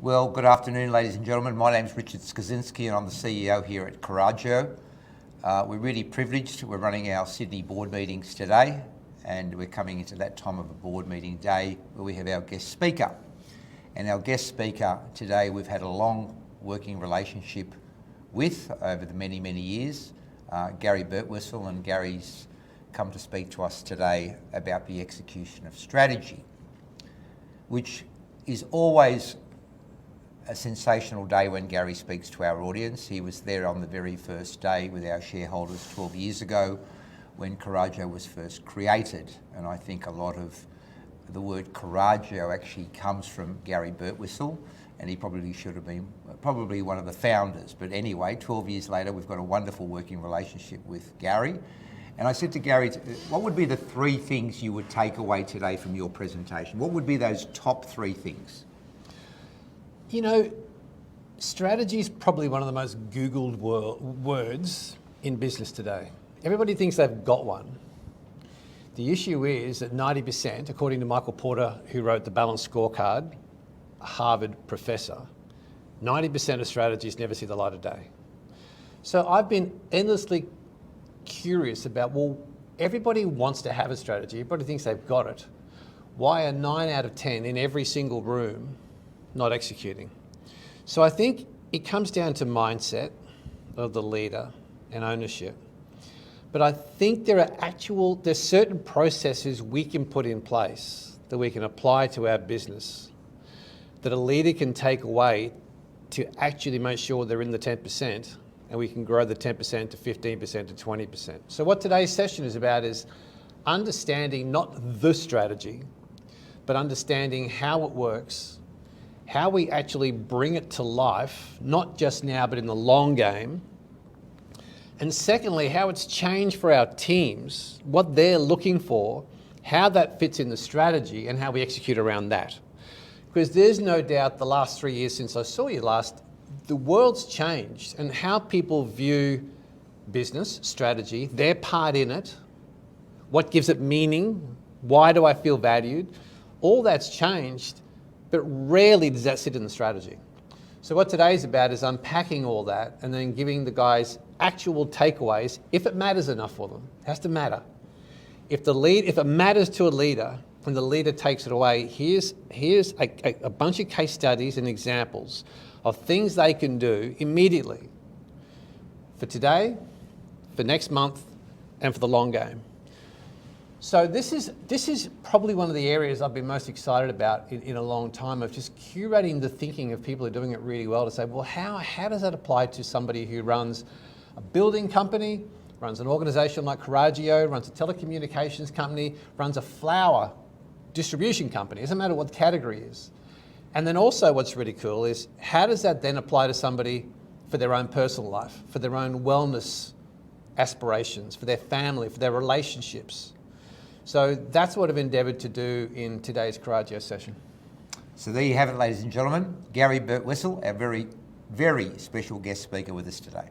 Well, good afternoon, ladies and gentlemen. My name's Richard Skaczynski and I'm the CEO here at Coraggio. We're really privileged. We're running our Sydney board meetings today and we're coming into that time of a board meeting day where we have our guest speaker. And our guest speaker today we've had a long working relationship with over the many, many years, Gary Bertwistle, and Gary's come to speak to us today about the execution of strategy, which is always a sensational day when Gary speaks to our audience. He was there on the very first day with our shareholders 12 years ago when Coraggio was first created. And I think a lot of the word Coraggio actually comes from Gary Bertwistle, and he probably should have been probably one of the founders. But anyway, 12 years later, we've got a wonderful working relationship with Gary. And I said to Gary, what would be the three things you would take away today from your presentation? What would be those top three things? You know, strategy is probably one of the most Googled words in business today. Everybody thinks they've got one. The issue is that 90%, according to Michael Porter, who wrote the Balanced Scorecard, a Harvard professor, 90% of strategies never see the light of day. So I've been endlessly curious about, well, everybody wants to have a strategy, everybody thinks they've got it. Why are 9 out of 10 in every single room not executing? So I think it comes down to mindset of the leader and ownership. But I think there's certain processes we can put in place that we can apply to our business that a leader can take away to actually make sure they're in the 10%, and we can grow the 10% to 15% to 20%. So what today's session is about is understanding not the strategy, but understanding how it works, how we actually bring it to life, not just now, but in the long game. And secondly, how it's changed for our teams, what they're looking for, how that fits in the strategy, and how we execute around that. Because there's no doubt the last 3 years since I saw you last, the world's changed, and how people view business, strategy, their part in it, what gives it meaning, why do I feel valued, all that's changed. But rarely does that sit in the strategy. So what today's about is unpacking all that and then giving the guys actual takeaways, if it matters enough for them. It has to matter. If it matters to a leader and the leader takes it away, here's a bunch of case studies and examples of things they can do immediately for today, for next month, and for the long game. So this is probably one of the areas I've been most excited about in a long time, of just curating the thinking of people who are doing it really well to say, well, how does that apply to somebody who runs a building company, runs an organisation like Coraggio, runs a telecommunications company, runs a flower distribution company? It doesn't matter what the category is. And then also what's really cool is, how does that then apply to somebody for their own personal life, for their own wellness aspirations, for their family, for their relationships? So that's what I've endeavoured to do in today's Coraggio session. So there you have it, ladies and gentlemen. Gary Bertwistle, our very, very special guest speaker with us today.